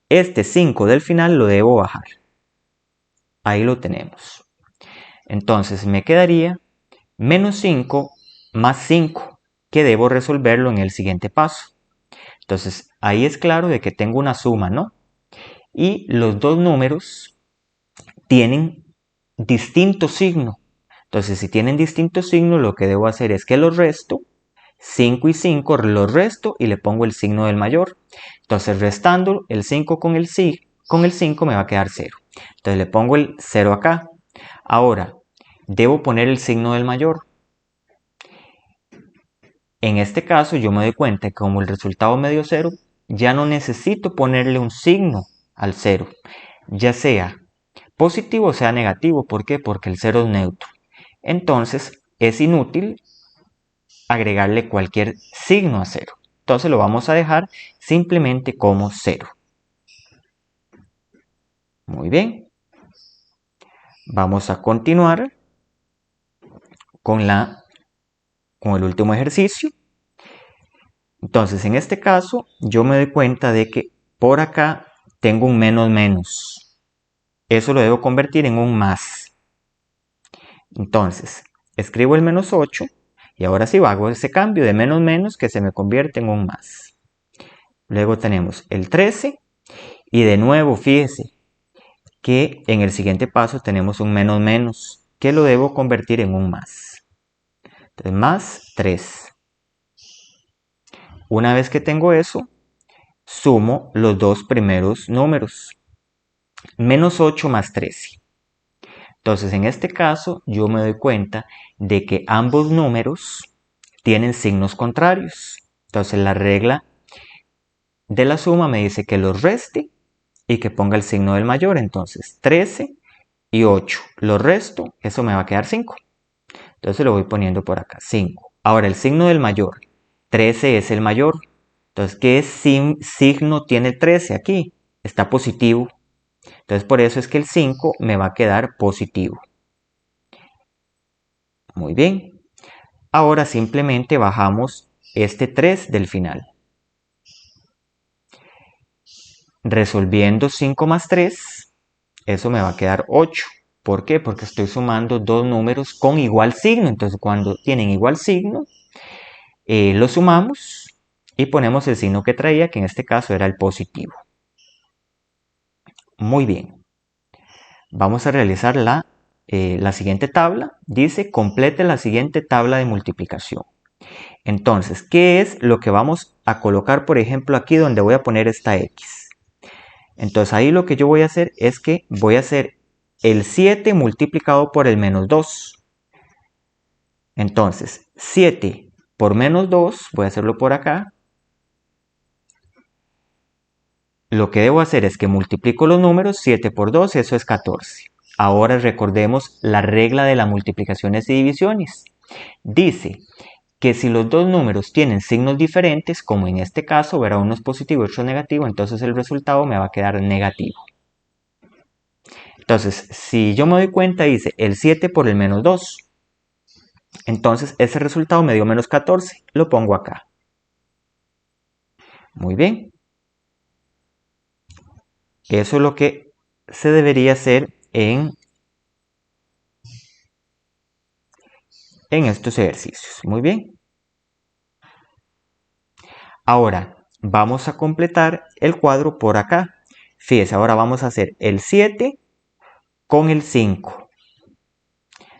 Speaker 1: Este 5 del final lo debo bajar. Ahí lo tenemos. Entonces me quedaría menos 5 más 5, que debo resolverlo en el siguiente paso. Entonces ahí es claro de que tengo una suma, ¿no? Y los dos números tienen distinto signo. Entonces si tienen distinto signo, lo que debo hacer es que los resto 5 y 5 los resto y le pongo el signo del mayor. Entonces restando el 5 con el 5 me va a quedar 0. Entonces le pongo el 0 acá. Ahora, debo poner el signo del mayor. En este caso yo me doy cuenta que como el resultado me dio 0, ya no necesito ponerle un signo al 0. Ya sea positivo o sea negativo. ¿Por qué? Porque el 0 es neutro. Entonces es inútil agregarle cualquier signo a 0. Entonces lo vamos a dejar simplemente como 0. Muy bien. Vamos a continuar con el último ejercicio. Entonces en este caso yo me doy cuenta de que por acá tengo un menos. Eso lo debo convertir en un más. Entonces escribo el menos 8 y ahora sí hago ese cambio de menos que se me convierte en un más. Luego tenemos el 13 y de nuevo fíjese que en el siguiente paso tenemos un menos que lo debo convertir en un más. Entonces más 3. Una vez que tengo eso, sumo los dos primeros números. Menos 8 más 13. Entonces en este caso yo me doy cuenta de que ambos números tienen signos contrarios. Entonces la regla de la suma me dice que los reste y que ponga el signo del mayor. Entonces 13 y 8 lo resto, eso me va a quedar 5. Entonces lo voy poniendo por acá, 5. Ahora el signo del mayor, 13 es el mayor. Entonces, ¿qué signo tiene 13 aquí? Está positivo. Entonces por eso es que el 5 me va a quedar positivo. Muy bien. Ahora simplemente bajamos este 3 del final. Resolviendo 5 más 3, eso me va a quedar 8. ¿Por qué? Porque estoy sumando dos números con igual signo. Entonces cuando tienen igual signo, lo sumamos y ponemos el signo que traía, que en este caso era el positivo. Muy bien. Vamos a realizar la siguiente tabla. Dice, complete la siguiente tabla de multiplicación. Entonces, ¿qué es lo que vamos a colocar, por ejemplo, aquí donde voy a poner esta X? Entonces, ahí lo que yo voy a hacer es que voy a hacer el 7 multiplicado por el menos 2. Entonces, 7 por menos 2, voy a hacerlo por acá. Lo que debo hacer es que multiplico los números, 7 por 2, eso es 14. Ahora recordemos la regla de las multiplicaciones y divisiones. Dice que si los dos números tienen signos diferentes, como en este caso, verá uno es positivo y otro negativo, entonces el resultado me va a quedar negativo. Entonces, si yo me doy cuenta, dice el 7 por el menos 2. Entonces, ese resultado me dio menos 14. Lo pongo acá. Muy bien. Eso es lo que se debería hacer en estos ejercicios. Muy bien. Ahora, vamos a completar el cuadro por acá. Fíjese, ahora vamos a hacer el 7 con el 5.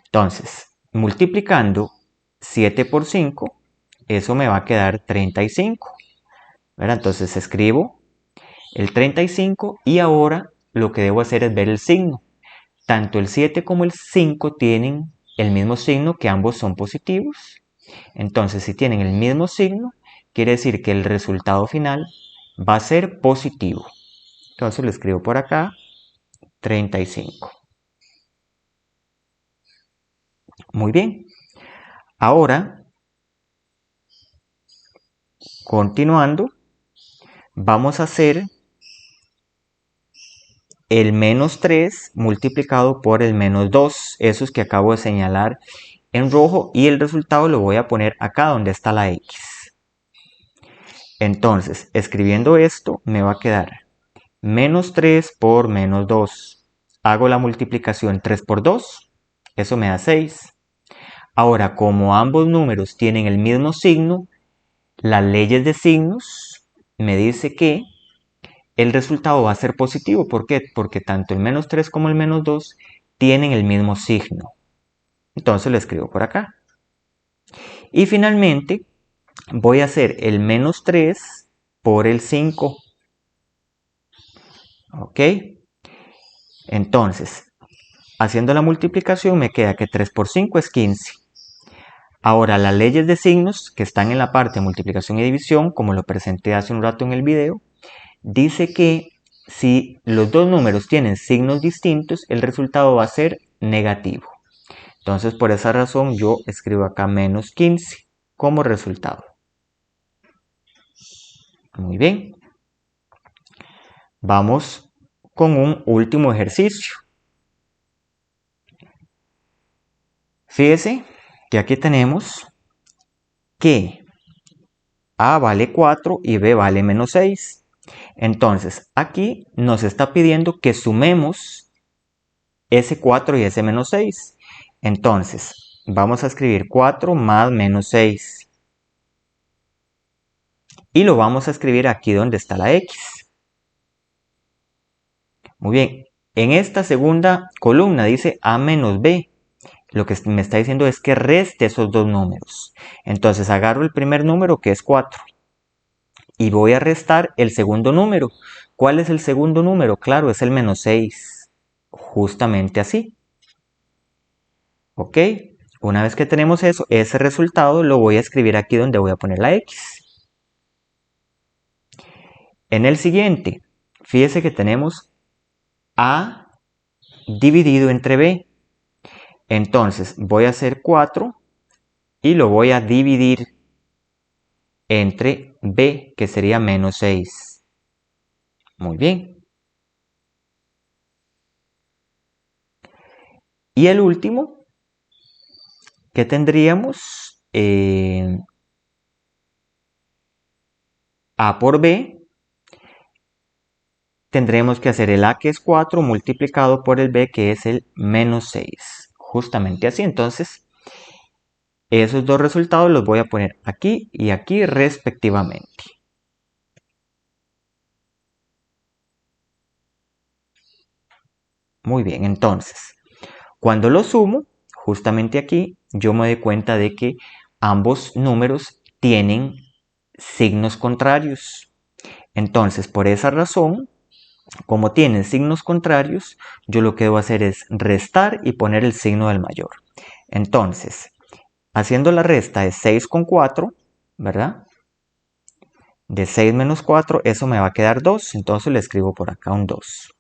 Speaker 1: Entonces, multiplicando 7 por 5, eso me va a quedar 35. ¿Verdad? Entonces escribo el 35 y ahora lo que debo hacer es ver el signo. Tanto el 7 como el 5 tienen el mismo signo, que ambos son positivos. Entonces, si tienen el mismo signo, quiere decir que el resultado final va a ser positivo. Entonces lo escribo por acá, 35. Muy bien. Ahora, continuando, vamos a hacer el menos 3 multiplicado por el menos 2, esos que acabo de señalar en rojo, y el resultado lo voy a poner acá donde está la X. Entonces, escribiendo esto, me va a quedar menos 3 por menos 2. Hago la multiplicación 3 por 2, eso me da 6. Ahora, como ambos números tienen el mismo signo, las leyes de signos me dice que el resultado va a ser positivo. ¿Por qué? Porque tanto el menos 3 como el menos 2 tienen el mismo signo. Entonces lo escribo por acá. Y finalmente, voy a hacer el menos 3 por el 5. ¿Ok? Entonces, haciendo la multiplicación me queda que 3 por 5 es 15. Ahora, las leyes de signos que están en la parte de multiplicación y división, como lo presenté hace un rato en el video, dice que si los dos números tienen signos distintos, el resultado va a ser negativo. Entonces, por esa razón, yo escribo acá menos 15 como resultado. Muy bien. Vamos con un último ejercicio. Fíjese que aquí tenemos que A vale 4 y B vale menos 6. Entonces, aquí nos está pidiendo que sumemos ese 4 y ese menos 6. Entonces, vamos a escribir 4 más menos 6. Y lo vamos a escribir aquí donde está la X. Muy bien, en esta segunda columna dice A menos B. Lo que me está diciendo es que reste esos dos números. Entonces agarro el primer número, que es 4, y voy a restar el segundo número. ¿Cuál es el segundo número? Claro, es el menos 6. Justamente así. ¿Ok? Una vez que tenemos eso, ese resultado lo voy a escribir aquí donde voy a poner la X. En el siguiente, fíjese que tenemos A dividido entre B. Entonces voy a hacer 4 y lo voy a dividir entre B, que sería menos 6. Muy bien. Y el último, que tendríamos A por B, tendremos que hacer el A, que es 4, multiplicado por el B, que es el menos 6. Justamente así. Entonces, esos dos resultados los voy a poner aquí y aquí respectivamente. Muy bien, entonces, cuando lo sumo, justamente aquí, yo me doy cuenta de que ambos números tienen signos contrarios. Entonces, por esa razón, como tienen signos contrarios, yo lo que debo hacer es restar y poner el signo del mayor. Entonces, haciendo la resta de 6 con 4, ¿verdad? De 6 menos 4, eso me va a quedar 2, entonces le escribo por acá un 2.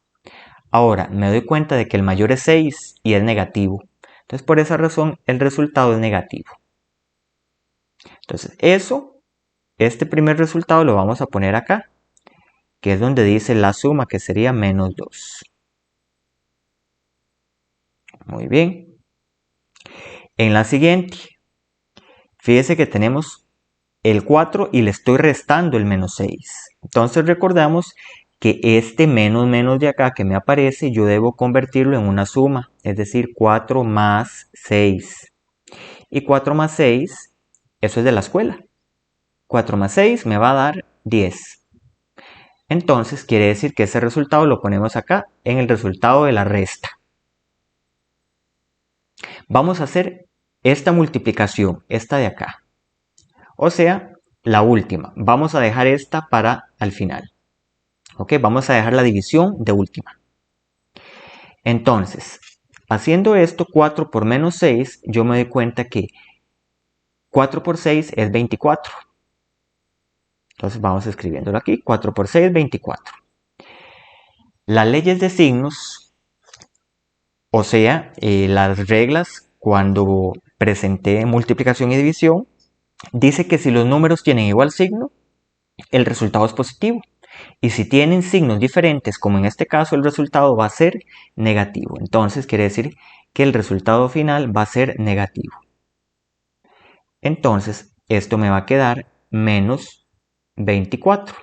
Speaker 1: Ahora, me doy cuenta de que el mayor es 6 y es negativo. Entonces, por esa razón, el resultado es negativo. Entonces, este primer resultado lo vamos a poner acá, que es donde dice la suma, que sería menos 2. Muy bien. En la siguiente, fíjese que tenemos el 4 y le estoy restando el menos 6. Entonces recordamos que este menos menos de acá que me aparece, yo debo convertirlo en una suma, es decir, 4 más 6. Y 4 más 6, eso es de la escuela. 4 más 6 me va a dar 10. Entonces quiere decir que ese resultado lo ponemos acá en el resultado de la resta. Vamos a hacer esta multiplicación, esta de acá. O sea, la última. Vamos a dejar esta para al final. ¿Ok? Vamos a dejar la división de última. Entonces, haciendo esto, 4 por menos 6, yo me doy cuenta que 4 por 6 es 24. Entonces vamos escribiéndolo aquí. 4 por 6 es 24. Las leyes de signos, o sea, las reglas cuando presenté multiplicación y división, dice que si los números tienen igual signo, el resultado es positivo. Y si tienen signos diferentes, como en este caso, el resultado va a ser negativo. Entonces quiere decir que el resultado final va a ser negativo. Entonces esto me va a quedar menos 24.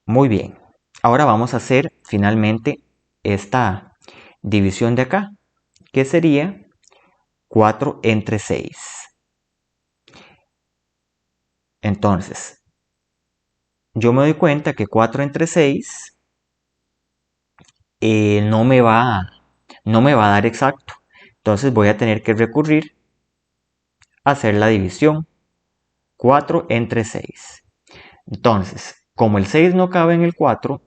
Speaker 1: Muy bien. Ahora vamos a hacer finalmente esta división de acá, que sería 4 entre 6. Entonces, yo me doy cuenta que 4 entre 6 no me va a dar exacto. Entonces voy a tener que recurrir a hacer la división. 4 entre 6. Entonces, como el 6 no cabe en el 4,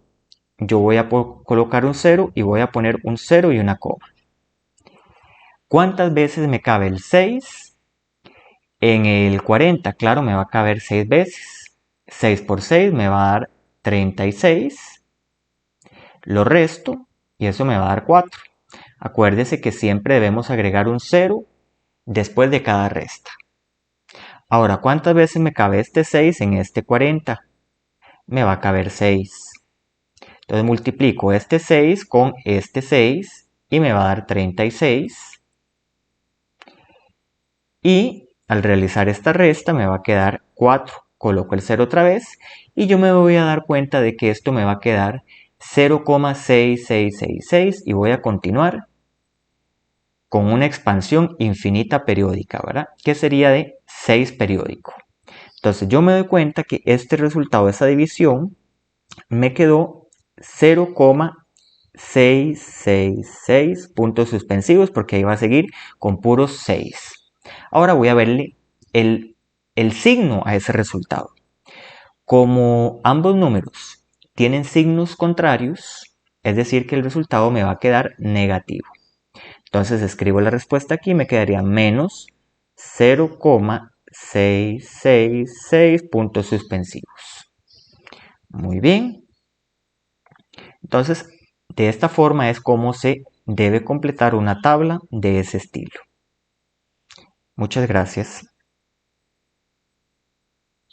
Speaker 1: yo voy a colocar un 0 y voy a poner un 0 y una coma. ¿Cuántas veces me cabe el 6? En el 40, claro, me va a caber 6 veces. 6 por 6 me va a dar 36. Lo resto y eso me va a dar 4. Acuérdese que siempre debemos agregar un 0 después de cada resta. Ahora, ¿cuántas veces me cabe este 6 en este 40? Me va a caber 6. Entonces multiplico este 6 con este 6 y me va a dar 36. Y al realizar esta resta me va a quedar 4. Coloco el 0 otra vez y yo me voy a dar cuenta de que esto me va a quedar 0,6666 y voy a continuar con una expansión infinita periódica, ¿verdad? Que sería de 6 periódico. Entonces yo me doy cuenta que este resultado de esa división me quedó 0,666 puntos suspensivos porque ahí va a seguir con puros 6. Ahora voy a verle el signo a ese resultado. Como ambos números tienen signos contrarios, es decir que el resultado me va a quedar negativo. Entonces escribo la respuesta aquí y me quedaría menos 0,666 puntos suspensivos. Muy bien. Entonces, de esta forma es como se debe completar una tabla de ese estilo. Muchas gracias.